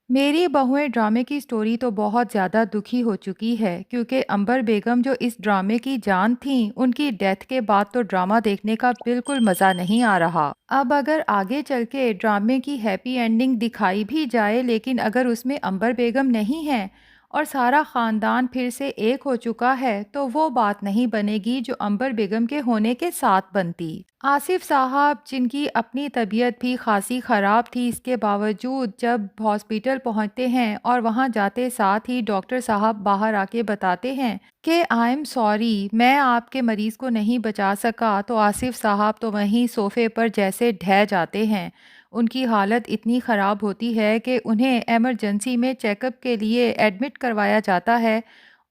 میری बहुएं ड्रामे की स्टोरी तो बहुत ज़्यादा दुखी हो चुकी है क्योंकि अंबर बेगम जो इस ड्रामे की जान थीं, उनकी डेथ के बाद तो ड्रामा देखने का बिल्कुल मज़ा नहीं आ रहा। अब अगर आगे चल के ड्रामे की हैप्पी एंडिंग दिखाई भी जाए, लेकिन अगर उसमें अंबर बेगम नहीं है और सारा ख़ानदान फिर से एक हो चुका है, तो वो बात नहीं बनेगी जो अंबर बेगम के होने के साथ बनती। आसिफ साहब, जिनकी अपनी तबीयत भी खासी ख़राब थी, इसके बावजूद जब हॉस्पिटल पहुंचते हैं और वहां जाते साथ ही डॉक्टर साहब बाहर आके बताते हैं कि आई एम सॉरी, मैं आपके मरीज़ को नहीं बचा सका, तो आसिफ साहब तो वहीं सोफ़े पर जैसे ढह जाते हैं। उनकी हालत इतनी ख़राब होती है कि उन्हें एमरजेंसी में चेकअप के लिए एडमिट करवाया जाता है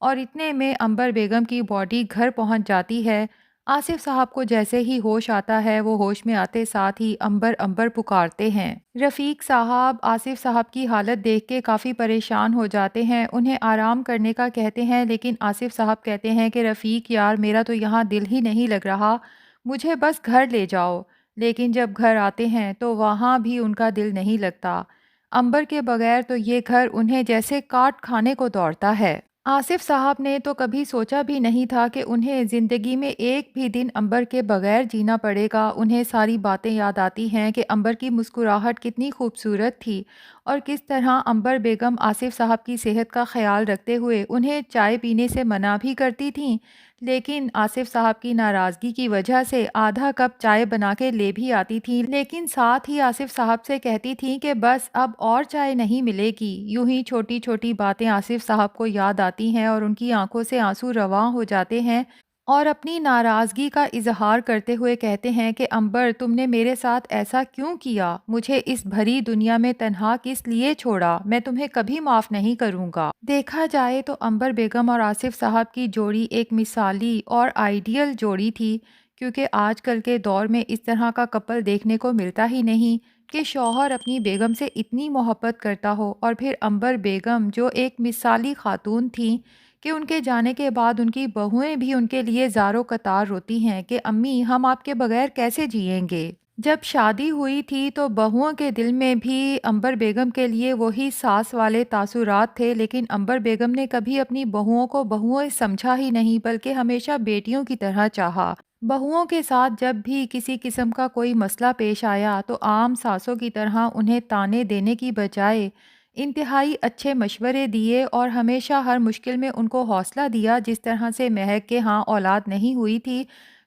और इतने में अंबर बेगम की बॉडी घर पहुंच जाती है। आसिफ साहब को जैसे ही होश आता है, वो होश में आते साथ ही अंबर अंबर पुकारते हैं। रफ़ीक साहब आसिफ साहब की हालत देख के काफ़ी परेशान हो जाते हैं, उन्हें आराम करने का कहते हैं, लेकिन आसिफ साहब कहते हैं कि रफ़ीक यार, मेरा तो यहाँ दिल ही नहीं लग रहा, मुझे बस घर ले जाओ। लेकिन जब घर आते हैं तो वहाँ भी उनका दिल नहीं लगता। अंबर के बगैर तो ये घर उन्हें जैसे काट खाने को दौड़ता है। आसिफ साहब ने तो कभी सोचा भी नहीं था कि उन्हें ज़िंदगी में एक भी दिन अंबर के बगैर जीना पड़ेगा। उन्हें सारी बातें याद आती हैं कि अंबर की मुस्कुराहट कितनी खूबसूरत थी और किस तरह अंबर बेगम आसिफ साहब की सेहत का ख्याल रखते हुए उन्हें चाय पीने से मना भी करती थीं, लेकिन आसिफ साहब की नाराज़गी की वजह से आधा कप चाय बना के ले भी आती थी, लेकिन साथ ही आसिफ साहब से कहती थी कि बस अब और चाय नहीं मिलेगी। यूं ही छोटी छोटी बातें आसिफ साहब को याद आती हैं और उनकी आंखों से आंसू रवां हो जाते हैं और अपनी नाराज़गी का इजहार करते हुए कहते हैं कि अंबर, तुमने मेरे साथ ऐसा क्यों किया? मुझे इस भरी दुनिया में तन्हा किस लिए छोड़ा? मैं तुम्हें कभी माफ़ नहीं करूँगा। देखा जाए तो अंबर बेगम और आसिफ साहब की जोड़ी एक मिसाली और आइडियल जोड़ी थी, क्योंकि आजकल के दौर में इस तरह का कपल देखने को मिलता ही नहीं कि शौहर अपनी बेगम से इतनी मोहब्बत करता हो और फिर अंबर बेगम जो एक मिसाली खातून थी कि उनके जाने के बाद उनकी बहुएं भी उनके लिए ज़ारो कतार रोती हैं कि अम्मी, हम आपके बगैर कैसे जिएंगे। जब शादी हुई थी तो बहुओं के दिल में भी अंबर बेगम के लिए वही सास वाले तासुरात थे, लेकिन अंबर बेगम ने कभी अपनी बहुओं को बहुएं समझा ही नहीं, बल्कि हमेशा बेटियों की तरह चाहा। बहुओं के साथ जब भी किसी किस्म का कोई मसला पेश आया तो आम सासों की तरह उन्हें ताने देने की बजाय इंतहाई अच्छे मशवरे दिए और हमेशा हर मुश्किल में उनको हौसला दिया। जिस तरह से महक के यहाँ औलाद नहीं हुई थी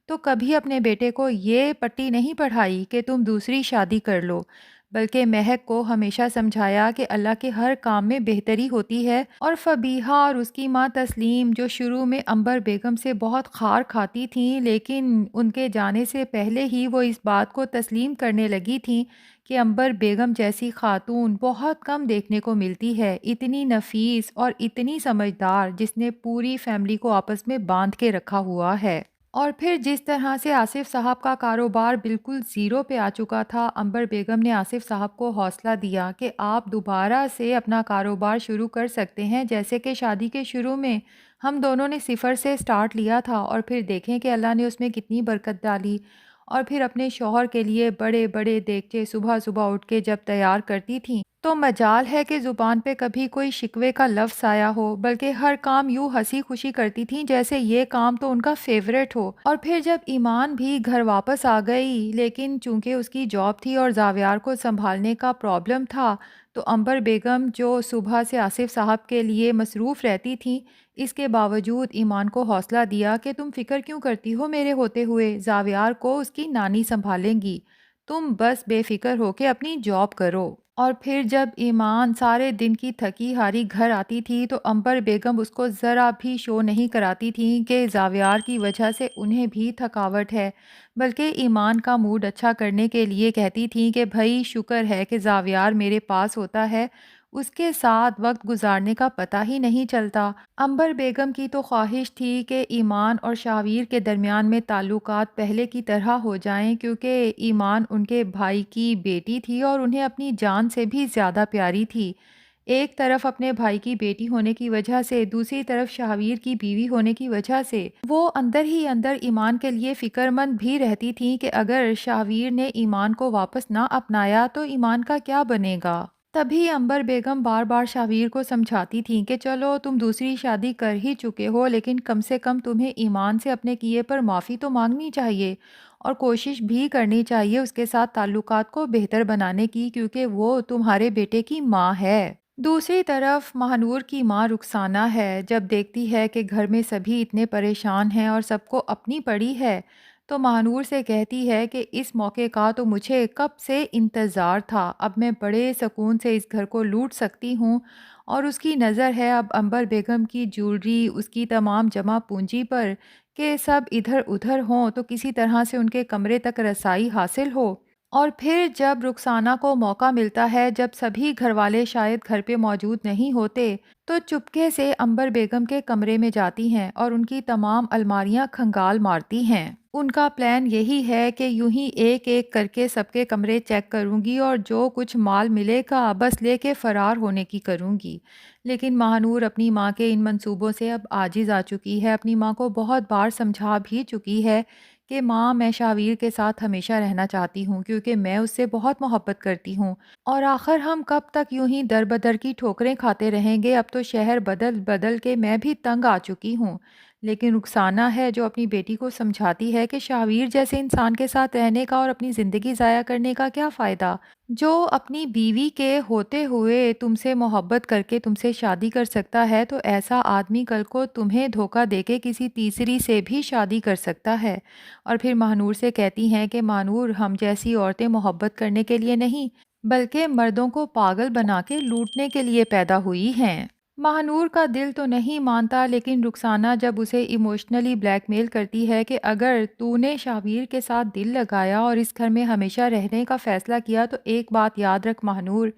तो कभी अपने बेटे को ये पट्टी नहीं पढ़ाई कि तुम दूसरी शादी कर लो, बल्कि महक को हमेशा समझाया कि अल्लाह के हर काम में बेहतरी होती है। और फबीहा और उसकी माँ तस्लीम, जो शुरू में अंबर बेगम से बहुत खार खाती थीं, लेकिन उनके जाने से पहले ही वो इस बात को तस्लीम करने लगी थीं कि अंबर बेगम जैसी खातून बहुत कम देखने को मिलती है, इतनी नफीस और इतनी समझदार, जिसने पूरी फैमिली को आपस में बांध के रखा हुआ है। और फिर जिस तरह से आसिफ साहब का कारोबार बिल्कुल ज़ीरो पे आ चुका था, अंबर बेगम ने आसिफ साहब को हौसला दिया कि आप दोबारा से अपना कारोबार शुरू कर सकते हैं, जैसे कि शादी के शुरू में हम दोनों ने सिफ़र से स्टार्ट लिया था और फिर देखें कि अल्लाह ने उसमें कितनी बरकत डाली। और फिर अपने शौहर के लिए बड़े बड़े देगचे सुबह सुबह उठ के जब तैयार करती थीं, तो मजाल है कि ज़ुबान पे कभी कोई शिकवे का लफ्ज़ आया हो, बल्कि हर काम यूँ हंसी खुशी करती थीं जैसे ये काम तो उनका फेवरेट हो। और फिर जब ईमान भी घर वापस आ गई, लेकिन चूंकि उसकी जॉब थी और जावियार को संभालने का प्रॉब्लम था, तो अंबर बेगम जो सुबह से आसिफ साहब के लिए मसरूफ़ रहती थी, इसके बावजूद ईमान को हौसला दिया कि तुम फ़िक्र क्यों करती हो मेरे होते हुए, जावियार को उसकी नानी संभालेंगी, तुम बस बेफिक्र होके अपनी जॉब करो। और फिर जब ईमान सारे दिन की थकी हारी घर आती थी तो अंबर बेगम उसको ज़रा भी शो नहीं कराती थी कि जावियार की वजह से उन्हें भी थकावट है, बल्कि ईमान का मूड अच्छा करने के लिए कहती थी कि भाई शुक्र है कि जावियार मेरे पास होता है, उसके साथ वक्त गुजारने का पता ही नहीं चलता। अंबर बेगम की तो ख्वाहिश थी कि ईमान और शाहवीर के दरमियान में ताल्लुकात पहले की तरह हो जाएं, क्योंकि ईमान उनके भाई की बेटी थी और उन्हें अपनी जान से भी ज़्यादा प्यारी थी। एक तरफ अपने भाई की बेटी होने की वजह से, दूसरी तरफ शाहवीर की बीवी होने की वजह से वो अंदर ही अंदर ईमान के लिए फ़िक्रमंद भी रहती थी कि अगर शाहवीर ने ईमान को वापस ना अपनाया तो ईमान का क्या बनेगा। तभी अंबर बेगम बार बार शावीर को समझाती थीं कि चलो तुम दूसरी शादी कर ही चुके हो, लेकिन कम से कम तुम्हें ईमान से अपने किए पर माफ़ी तो मांगनी चाहिए और कोशिश भी करनी चाहिए उसके साथ ताल्लुकात को बेहतर बनाने की, क्योंकि वो तुम्हारे बेटे की माँ है। दूसरी तरफ महानूर की माँ रुखसाना है, जब देखती है कि घर में सभी इतने परेशान हैं और सबको अपनी पड़ी है, तो महानूर से कहती है कि इस मौके का तो मुझे कब से इंतज़ार था, अब मैं बड़े सुकून से इस घर को लूट सकती हूँ। और उसकी नज़र है अब अंबर बेगम की ज्वेलरी, उसकी तमाम जमा पूंजी पर, कि सब इधर उधर हों तो किसी तरह से उनके कमरे तक रसाई हासिल हो। और फिर जब रुखसाना को मौका मिलता है, जब सभी घरवाले शायद घर पे मौजूद नहीं होते, तो चुपके से अंबर बेगम के कमरे में जाती हैं और उनकी तमाम अलमारियां खंगाल मारती हैं। उनका प्लान यही है कि यूं ही एक एक करके सबके कमरे चेक करूंगी और जो कुछ माल मिलेगा बस लेके फरार होने की करूंगी। लेकिन महानूर अपनी माँ के इन मंसूबों से अब आजिज आ चुकी है, अपनी माँ को बहुत बार समझा भी चुकी है कि माँ, मैं शावीर के साथ हमेशा रहना चाहती हूँ क्योंकि मैं उससे बहुत मोहब्बत करती हूँ। और आखिर हम कब तक यूं ही दर बदर की ठोकरें खाते रहेंगे, अब तो शहर बदल बदल के मैं भी तंग आ चुकी हूँ। लेकिन रुखसाना है जो अपनी बेटी को समझाती है कि शावीर जैसे इंसान के साथ रहने का और अपनी ज़िंदगी ज़ाया करने का क्या फ़ायदा, जो अपनी बीवी के होते हुए तुमसे मोहब्बत करके तुमसे शादी कर सकता है, तो ऐसा आदमी कल को तुम्हें धोखा देके किसी तीसरी से भी शादी कर सकता है। और फिर महानूर से कहती हैं कि महानूर, हम जैसी औरतें मोहब्बत करने के लिए नहीं, बल्कि मर्दों को पागल बना के लूटने के लिए पैदा हुई हैं। महानूर का दिल तो नहीं मानता, लेकिन रुखसाना जब उसे इमोशनली ब्लैकमेल करती है कि अगर तूने शावीर के साथ दिल लगाया और इस घर में हमेशा रहने का फैसला किया, तो एक बात याद रख महानूर,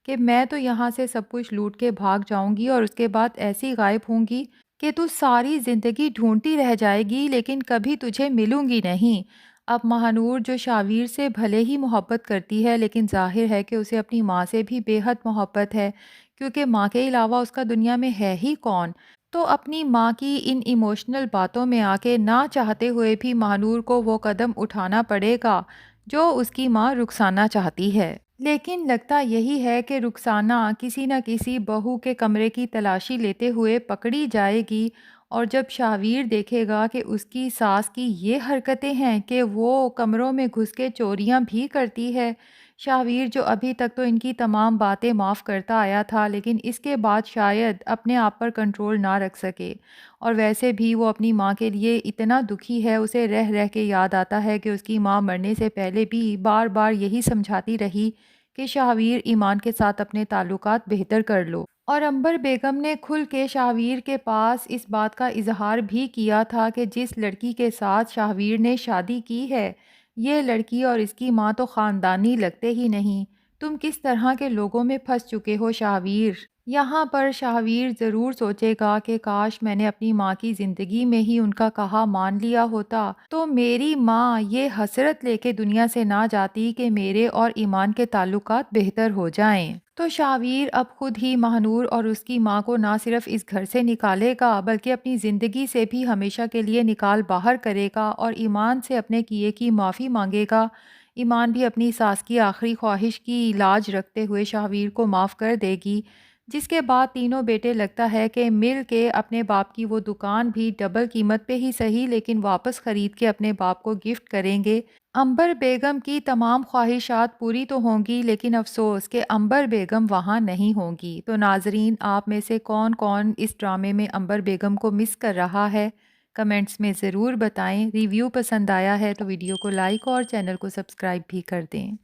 कि मैं तो यहाँ से सब कुछ लूट के भाग जाऊंगी और उसके बाद ऐसी गायब होंगी कि तू सारी जिंदगी ढूंढती रह जाएगी, लेकिन कभी तुझे मिलूंगी नहीं। अब महानूर जो शावीर से भले ही मोहब्बत करती है, लेकिन जाहिर है कि उसे अपनी माँ से भी बेहद मोहब्बत है, क्योंकि माँ के अलावा उसका दुनिया में है ही कौन। तो अपनी माँ की इन इमोशनल बातों में आके ना चाहते हुए भी महानूर को वो कदम उठाना पड़ेगा जो उसकी माँ रुखसाना चाहती है। लेकिन लगता यही है कि रुखसाना किसी न किसी बहू के कमरे की तलाशी लेते हुए पकड़ी जाएगी, और जब शावीर देखेगा कि उसकी सास की ये हरकतें हैं कि वो कमरों में घुस के चोरियां भी करती है, शावीर जो अभी तक तो इनकी तमाम बातें माफ़ करता आया था, लेकिन इसके बाद शायद अपने आप पर कंट्रोल ना रख सके। और वैसे भी वो अपनी माँ के लिए इतना दुखी है, उसे रह रह के याद आता है कि उसकी माँ मरने से पहले भी बार बार यही समझाती रही कि शाहवीर, ईमान के साथ अपने ताल्लुकात बेहतर कर लो। और अंबर बेगम ने खुल के शाहवीर के पास इस बात का इजहार भी किया था कि जिस लड़की के साथ शाहवीर ने शादी की है, ये लड़की और इसकी माँ तो ख़ानदानी लगते ही नहीं। तुम किस तरह के लोगों में फंस चुके हो शाहवीर। यहाँ पर शाहवीर ज़रूर सोचेगा कि काश मैंने अपनी माँ की ज़िंदगी में ही उनका कहा मान लिया होता, तो मेरी माँ ये हसरत लेके दुनिया से ना जाती कि मेरे और ईमान के ताल्लुकात बेहतर हो जाएं। तो शाहवीर अब खुद ही महानूर और उसकी माँ को ना सिर्फ इस घर से निकालेगा, बल्कि अपनी ज़िंदगी से भी हमेशा के लिए निकाल बाहर करेगा और ईमान से अपने किए की माफ़ी मांगेगा। ईमान भी अपनी सास की आखिरी ख्वाहिश की लाज रखते हुए शाहवीर को माफ़ कर देगी, जिसके बाद तीनों बेटे लगता है कि मिल के अपने बाप की वो दुकान भी डबल कीमत पे ही सही, लेकिन वापस ख़रीद के अपने बाप को गिफ्ट करेंगे। अंबर बेगम की तमाम ख्वाहिशात पूरी तो होंगी, लेकिन अफसोस कि अंबर बेगम वहाँ नहीं होंगी। तो नाजरीन, आप में से कौन कौन इस ड्रामे में अंबर बेगम को मिस कर रहा है, कमेंट्स में ज़रूर बताएं। रिव्यू पसंद आया है तो वीडियो को लाइक और चैनल को सब्सक्राइब भी कर दें।